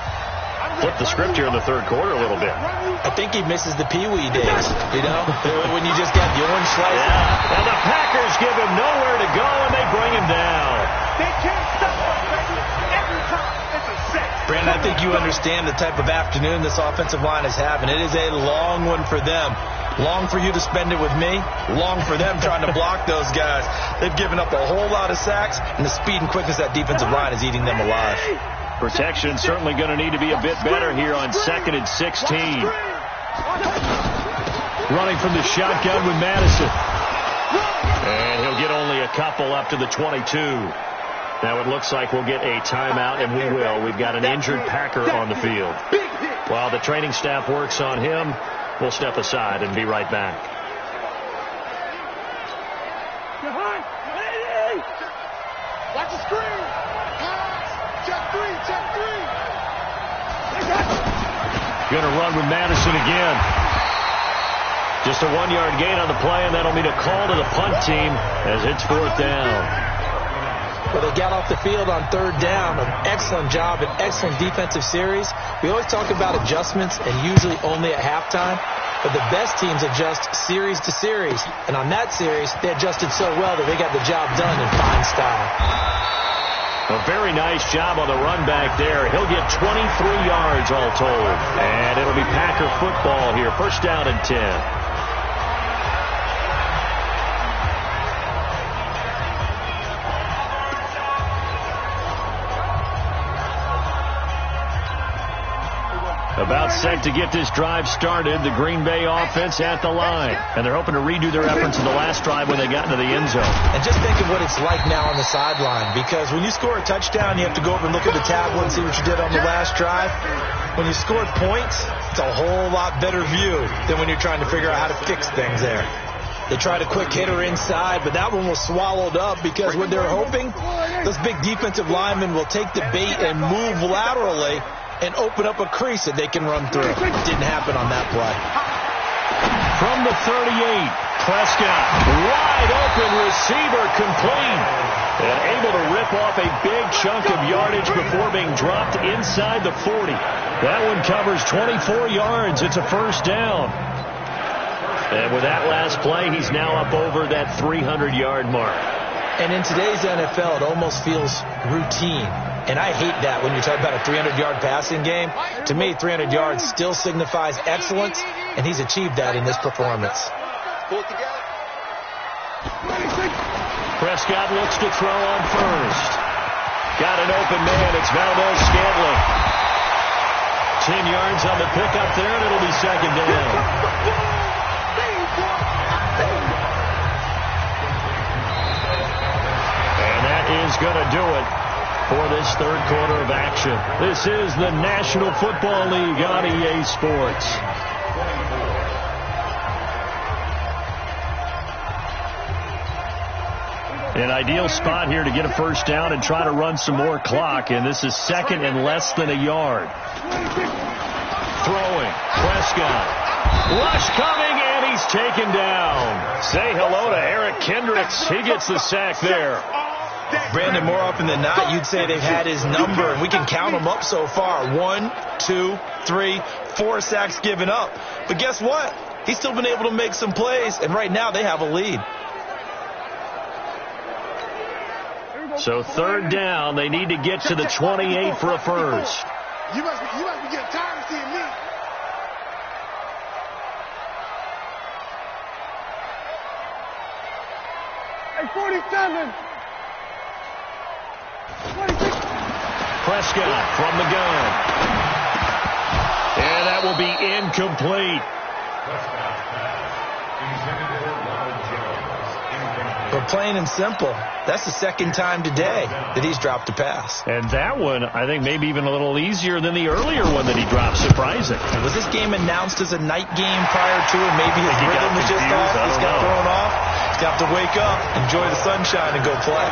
Flip the script here in the third quarter a little bit. I think he misses the Pee-wee days, you know, when you just got the orange slice. Yeah. And the Packers give him nowhere to go, and they bring him down. They can't stop us, baby. Every time it's a six. Brandon, I think you understand the type of afternoon this offensive line is having. It is a long one for them. Long for you to spend it with me. Long for them trying to block those guys. They've given up a whole lot of sacks, and the speed and quickness of that defensive line is eating them alive. Protection certainly going to need to be a bit better here on 2nd and 16. Running from the shotgun with Madison. And he'll get only a couple up to the 22. Now it looks like we'll get a timeout, and we will. We've got an injured Packer on the field. While the training staff works on him, we'll step aside and be right back. Watch the screen. Check three. Going to run with Madison again. Just a 1-yard gain on the play, and that'll mean a call to the punt team as it's 4th down. Well, they got off the field on 3rd down. An excellent job, an excellent defensive series. We always talk about adjustments, and usually only at halftime. But the best teams adjust series to series. And on that series, they adjusted so well that they got the job done in fine style. A very nice job on the run back there. He'll get 23 yards all told. And it'll be Packer football here. 1st down and 10. About set to get this drive started. The Green Bay offense at the line. And they're hoping to redo their efforts in the last drive when they got into the end zone. And just think of what it's like now on the sideline. Because when you score a touchdown, you have to go over and look at the tablet and see what you did on the last drive. When you scored points, it's a whole lot better view than when you're trying to figure out how to fix things there. They tried a quick hitter inside, but that one was swallowed up because what they're hoping, those big defensive linemen will take the bait and move laterally and open up a crease that they can run through. It didn't happen on that play. From the 38, Prescott, wide open receiver, complete. And able to rip off a big chunk of yardage before being dropped inside the 40. That one covers 24 yards. It's a 1st down. And with that last play, he's now up over that 300-yard mark. And in today's NFL, it almost feels routine. And I hate that when you talk about a 300-yard passing game. To me, 300 yards still signifies excellence, and he's achieved that in this performance. Prescott looks to throw on first. Got an open man. It's Valdez-Scantling. 10 yards on the pickup there, and it'll be 2nd down. And that is going to do it for this 3rd quarter of action. This is the National Football League on EA Sports. An ideal spot here to get a 1st down and try to run some more clock, and this is 2nd and less than a yard. Throwing, Prescott. Rush coming, and he's taken down. Say hello to Eric Kendricks. He gets the sack there. Brandon, more often than not, you'd say they've had his number, and we can count them up so far. 1, 2, 3, 4 sacks given up. But guess what? He's still been able to make some plays, and right now they have a lead. So 3rd down, they need to get to the 28 for a first. You must be getting tired of seeing me. Hey, 47. 26. Prescott from the gun. And that will be incomplete. But plain and simple. That's the second time today that he's dropped a pass. And that one, I think, maybe even a little easier than the earlier one that he dropped. Surprising. Was this game announced as a night game prior to it? Maybe his rhythm was just off. He's got thrown off. He's got to wake up, enjoy the sunshine, and go play.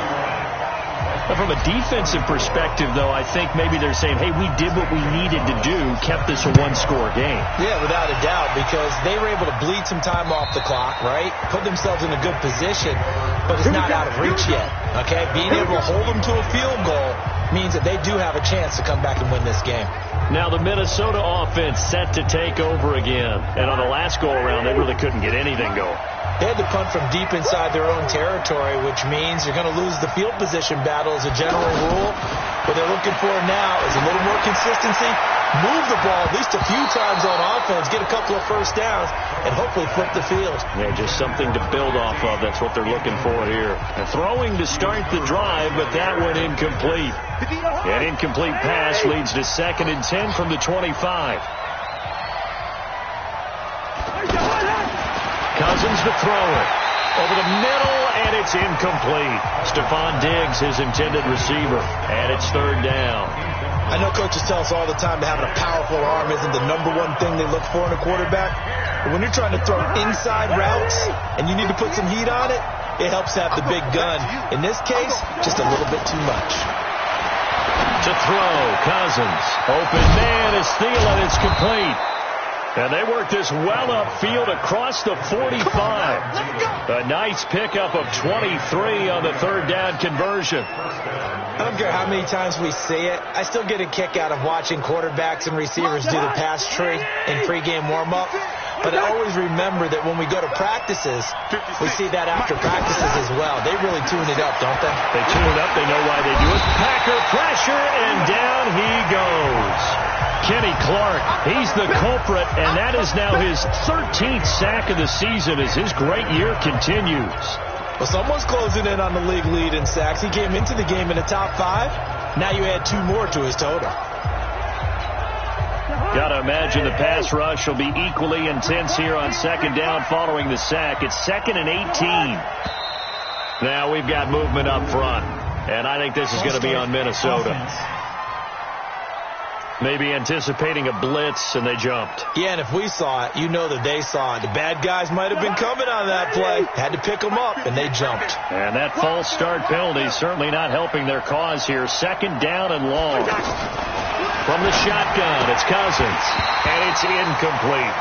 But from a defensive perspective, though, I think maybe they're saying, hey, we did what we needed to do, kept this a one-score game. Yeah, without a doubt, because they were able to bleed some time off the clock, right? Put themselves in a good position, but it's not out of reach yet, okay? Being able to hold them to a field goal means that they do have a chance to come back and win this game. Now the Minnesota offense set to take over again. And on the last go-around, they really couldn't get anything going. They had to punt from deep inside their own territory, which means you're going to lose the field position battle as a general rule. What they're looking for now is a little more consistency, move the ball at least a few times on offense, get a couple of first downs, and hopefully flip the field. Yeah, just something to build off of. That's what they're looking for here. And throwing to start the drive, but that one incomplete. An incomplete pass leads to 2nd and 10 from the 25. Cousins to throw it. Over the middle, and it's incomplete. Stephon Diggs, his intended receiver. And it's 3rd down. I know coaches tell us all the time that having a powerful arm isn't the #1 thing they look for in a quarterback. But when you're trying to throw inside routes and you need to put some heat on it, it helps to have the big gun. In this case, just a little bit too much. To throw, Cousins. Open man is Thielen. It's complete. And they work this well upfield across the 45. A nice pickup of 23 on the 3rd down conversion. I don't care how many times we see it. I still get a kick out of watching quarterbacks and receivers do the pass tree in pregame warm-up. But I always remember that when we go to practices, we see that after practices as well. They really tune it up, don't they? They tune it up. They know why they do it. Packer pressure, and down he goes. Kenny Clark, he's the culprit, and that is now his 13th sack of the season as his great year continues. Well, someone's closing in on the league lead in sacks. He came into the game in the top 5. Now you add 2 more to his total. Got to imagine the pass rush will be equally intense here on 2nd down following the sack. It's 2nd and 18. Now we've got movement up front, and I think this is going to be on Minnesota. Maybe anticipating a blitz, and they jumped. Yeah, and if we saw it, you know that they saw it. The bad guys might have been coming on that play. Had to pick them up, and they jumped. And that false start penalty certainly not helping their cause here. 2nd down and long. From the shotgun, it's Cousins, and it's incomplete.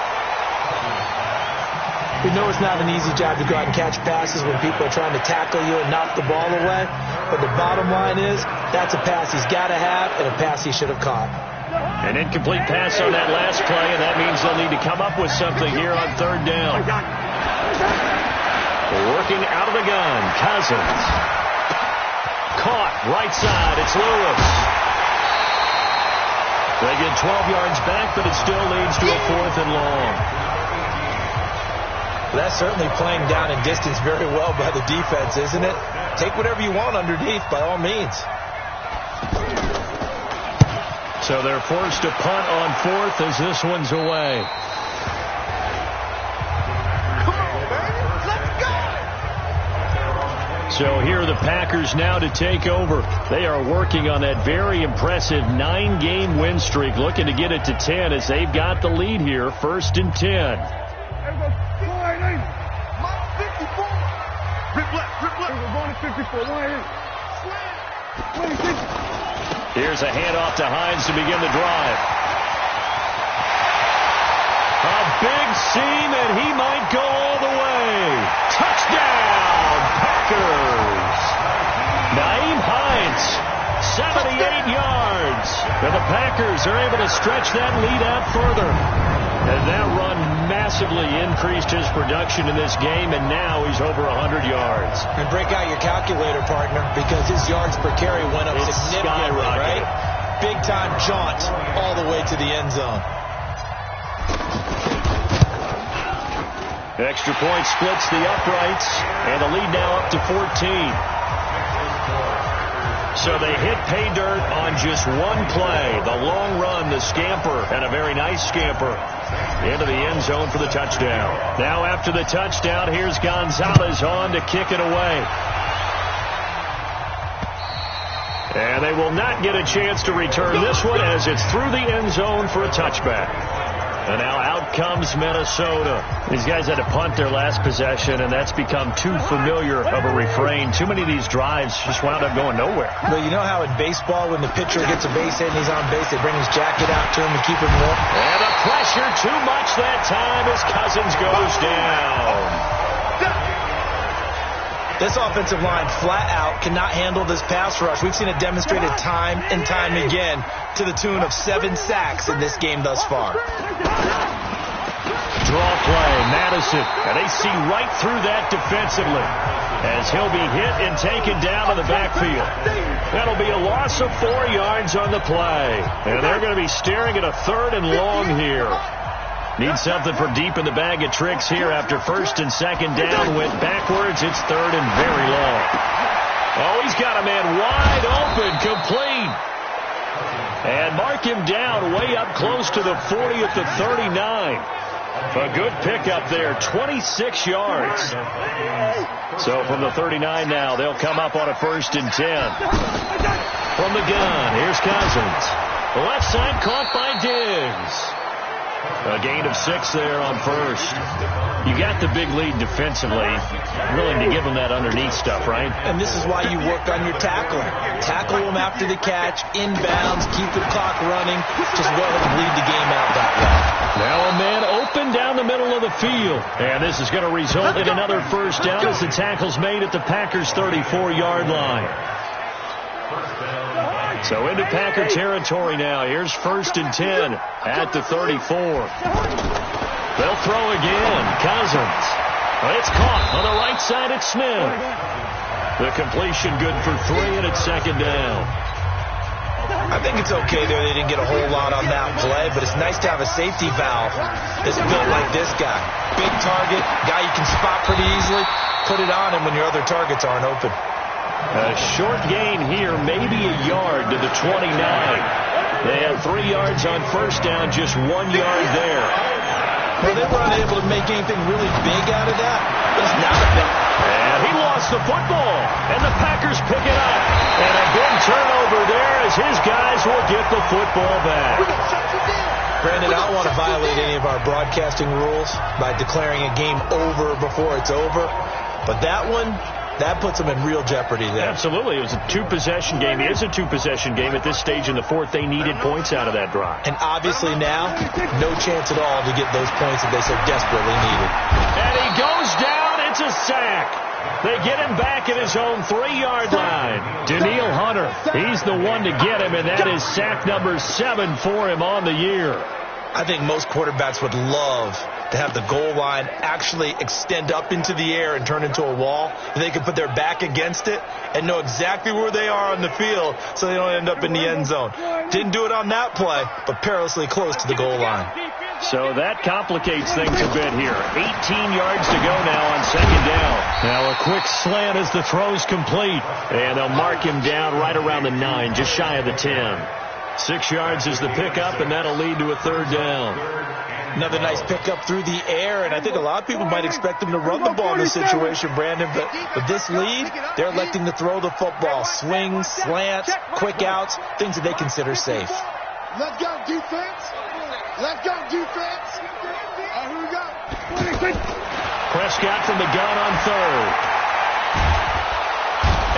We know it's not an easy job to go out and catch passes when people are trying to tackle you and knock the ball away. But the bottom line is, that's a pass he's got to have and a pass he should have caught. An incomplete pass on that last play, and that means they'll need to come up with something here on 3rd down. Working out of the gun, Cousins. Caught, right side, it's Lewis. They get 12 yards back, but it still leads to a 4th and long. That's certainly playing down in distance very well by the defense, isn't it? Take whatever you want underneath, by all means. So they're forced to punt on 4th as this one's away. So here are the Packers now to take over. They are working on that very impressive 9-game win streak, looking to get it to 10 as they've got the lead here, 1st and 10. Here's a handoff to Hines to begin the drive. A big seam, and he might go all the way. Touchdown, Packers. Nyheim Hines, 78 yards. And the Packers are able to stretch that lead out further. And that run massively increased his production in this game, and now he's over 100 yards. And break out your calculator, partner, because his yards per carry went up significantly, right? Big-time jaunt all the way to the end zone. Extra point splits the uprights, and the lead now up to 14. So they hit pay dirt on just one play. The long run, the scamper, and a very nice scamper into the end zone for the touchdown. Now after the touchdown, here's Gonzalez on to kick it away. And they will not get a chance to return this one as it's through the end zone for a touchback. And now out comes Minnesota. These guys had to punt their last possession, and that's become too familiar of a refrain. Too many of these drives just wound up going nowhere. Well, you know how in baseball, when the pitcher gets a base hit and he's on base, they bring his jacket out to him to keep him warm? And the pressure too much that time as Cousins goes down. This offensive line flat out cannot handle this pass rush. We've seen it demonstrated time and time again to the tune of 7 sacks in this game thus far. Draw play, Madison, and they see right through that defensively as he'll be hit and taken down in the backfield. That'll be a loss of 4 yards on the play, and they're going to be staring at a 3rd and long here. Need something for deep in the bag of tricks here after 1st and 2nd down went backwards. It's 3rd and very long. Oh, he's got a man wide open, complete. And mark him down way up close to the 40 at the 39. A good pickup there, 26 yards. So from the 39 now, they'll come up on a 1st and 10. From the gun, here's Cousins. The left side caught by Diggs. A gain of 6 there on 1st. You got the big lead defensively. Willing to give them that underneath stuff, right? And this is why you work on your tackling. Tackle them after the catch, inbounds, keep the clock running. Just go ahead and bleed the game out that way. Now a man open down the middle of the field. And this is going to result in another 1st down as the tackle's made at the Packers' 34-yard line. So into Packer territory now. Here's 1st and 10 at the 34. They'll throw again. Cousins. It's caught on the right side at Smith. The completion good for 3, and it's 2nd down. I think it's okay there. They didn't get a whole lot on that play, but it's nice to have a safety valve that's built like this guy. Big target, guy you can spot pretty easily. Put it on him when your other targets aren't open. A short gain here, maybe a yard to the 29. They had 3 yards on 1st down, just 1 yard there. Well, they were unable to make anything really big out of that. It's not a big. And he lost the football, and the Packers pick it up. And a big turnover there as his guys will get the football back. Brandon, I don't want to violate any of our broadcasting rules by declaring a game over before it's over, but that one, that puts them in real jeopardy there. Absolutely. It was a 2-possession game. It is a 2-possession game at this stage in the 4th. They needed points out of that drive. And obviously now, no chance at all to get those points that they so desperately needed. And he goes down. It's a sack. They get him back at his own 3-yard line. Danielle Hunter, he's the one to get him, and that is sack number 7 for him on the year. I think most quarterbacks would love to have the goal line actually extend up into the air and turn into a wall. They can put their back against it and know exactly where they are on the field so they don't end up in the end zone. Didn't do it on that play, but perilously close to the goal line. So that complicates things a bit here. 18 yards to go now on 2nd down. Now a quick slant as the throw's complete. And they'll mark him down right around the 9, just shy of the 10. 6 yards is the pickup, and that'll lead to a 3rd down. Another nice pickup through the air, and I think a lot of people might expect them to run the ball in this situation, Brandon, but with this lead, they're electing to throw the football. Swings, slants, quick outs, things that they consider safe. Let's go, defense. Let's go, defense. Here we go. Prescott from the gun on 3rd.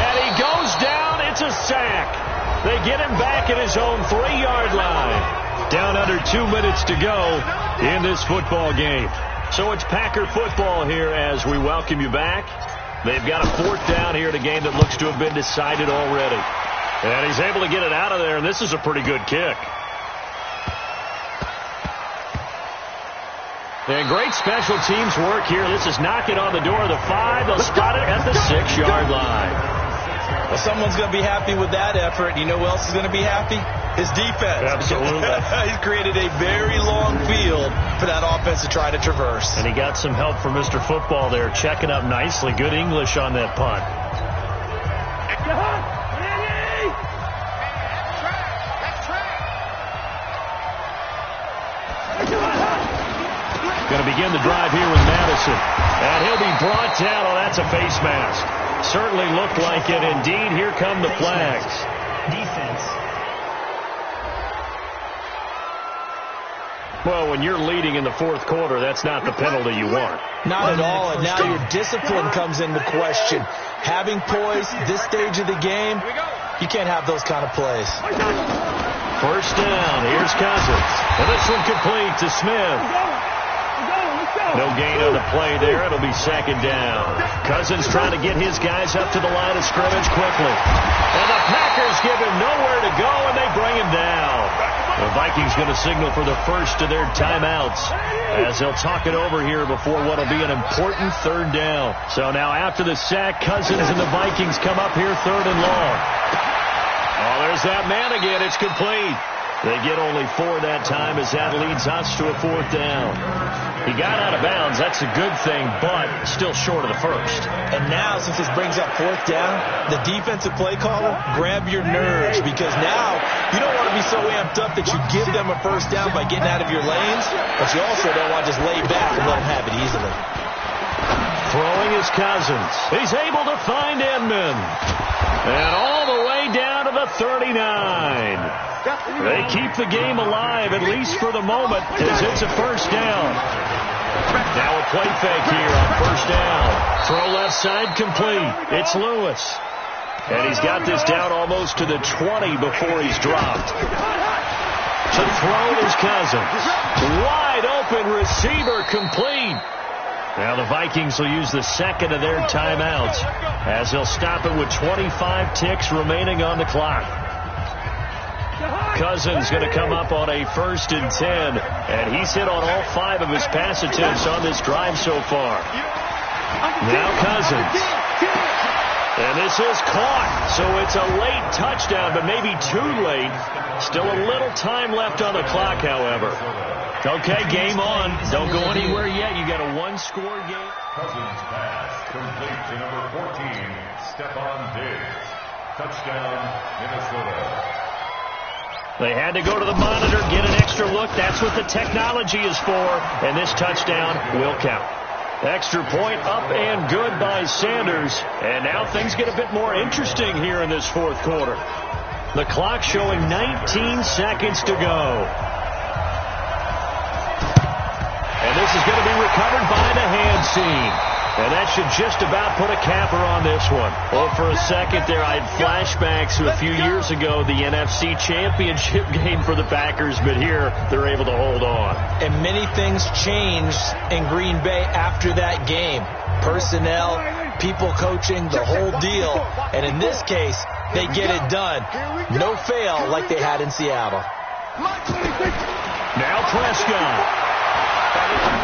And he goes down. It's a sack. They get him back at his own 3-yard line. Down under 2 minutes to go in this football game. So it's Packer football here as we welcome you back. They've got a 4th down here in a game that looks to have been decided already. And he's able to get it out of there, and this is a pretty good kick. And great special teams work here. This is knocking on the door of the 5. They'll spot it at the 6-yard line. Well, someone's going to be happy with that effort. You know who else is going to be happy? His defense. Absolutely. He's created a very long field for that offense to try to traverse. And he got some help from Mr. Football there, checking up nicely. Good English on that punt. Going to begin the drive here with Madison. And he'll be brought down. Oh, that's a face mask. Certainly looked like it. Indeed, here come the flags. Defense. Well, when you're leading in the fourth quarter, that's not the penalty you want. Not at all, and now your discipline comes into question. Having poise this stage of the game, you can't have those kind of plays. First down, here's Cousins. And this one complete to Smith. No gain on the play there. It'll be second down. Cousins trying to get his guys up to the line of scrimmage quickly. And the Packers give him nowhere to go, and they bring him down. The Vikings going to signal for the first of their timeouts as they'll talk it over here before what will be an important third down. So now after the sack, Cousins and the Vikings come up here third and long. Oh, there's that man again. It's complete. They get only 4 that time as that leads us to a fourth down. He got out of bounds. That's a good thing, but still short of the first. And now, since this brings up fourth down, the defensive play caller, grab your nerves, because now you don't want to be so amped up that you give them a first down by getting out of your lanes, but you also don't want to just lay back and let them have it easily. Throwing is Cousins. He's able to find Edmond. And all the way down to the 39. They keep the game alive, at least for the moment, as it's a first down. Now a play fake here on first down. Throw left side complete. It's Lewis. And he's got this down almost to the 20 before he's dropped. To throw is Cousins. Wide open receiver complete. Now the Vikings will use the second of their timeouts as they'll stop it with 25 ticks remaining on the clock. Cousins going to come up on a 1st and 10, and he's hit on all 5 of his pass attempts on this drive so far. Now Cousins. And this is caught, so it's a late touchdown, but maybe too late. Still a little time left on the clock, however. Okay, game on. Don't go anywhere yet. You got a 1-score game. Cousins pass complete to number 14, Stephon Diggs. Touchdown, Minnesota. They had to go to the monitor, get an extra look. That's what the technology is for, and this touchdown will count. Extra point up and good by Sanders. And now things get a bit more interesting here in this fourth quarter. The clock showing 19 seconds to go. And this is going to be recovered by the hand scene. And that should just about put a capper on this one. Well, for a second there, I had flashbacks to a few years ago, the NFC Championship game for the Packers, but here they're able to hold on. And many things changed in Green Bay after that game. Personnel, people coaching, the whole deal. And in this case, they get it done. No fail like they had in Seattle. Now Prescott.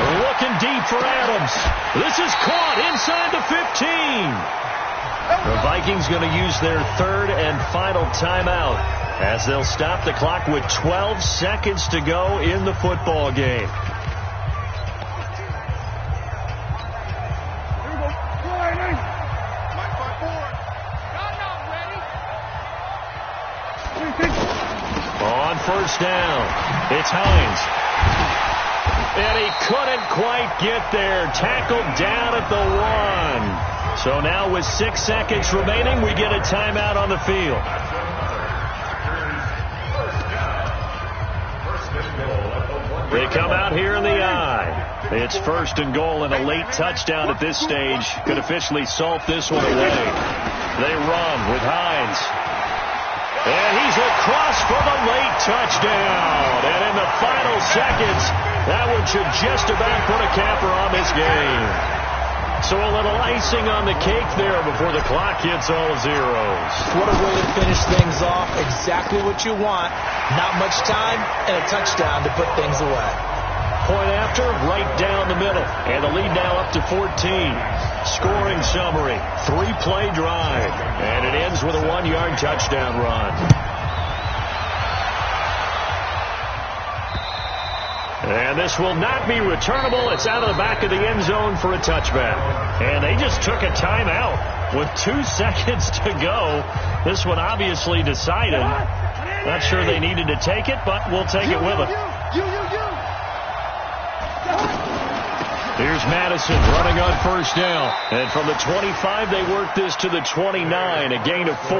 Looking deep for Adams. This is caught inside the 15. The Vikings going to use their third and final timeout as they'll stop the clock with 12 seconds to go in the football game. On first down, it's Hines. And he couldn't quite get there. Tackled down at the 1. So now with 6 seconds remaining, we get a timeout on the field. They come out here in the I. It's 1st and goal, and a late touchdown at this stage could officially salt this one away. They run with Hines. And he's across for the late touchdown. And in the final seconds, that one should just about put a capper on this game. So a little icing on the cake there before the clock hits all zeros. What a way to finish things off. Exactly what you want. Not much time and a touchdown to put things away. Point after, right down the middle. And the lead now up to 14. Scoring summary, 3-play drive. And it ends with a 1-yard touchdown run. And this will not be returnable. It's out of the back of the end zone for a touchback. And they just took a timeout. with 2 seconds to go. This one obviously decided. Not sure they needed to take it, but we'll take it with them. Here's Madison running on first down. And from the 25, they work this to the 29, a gain of 4.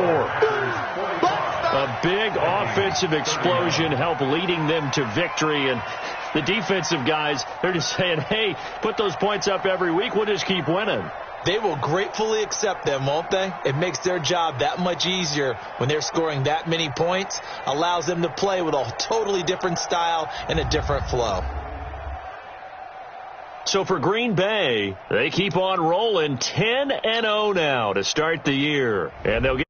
A big offensive explosion helped leading them to victory. And the defensive guys, they're just saying, hey, put those points up every week. We'll just keep winning. They will gratefully accept them, won't they? It makes their job that much easier when they're scoring that many points. Allows them to play with a totally different style and a different flow. So for Green Bay, they keep on rolling 10-0 now to start the year. And they'll get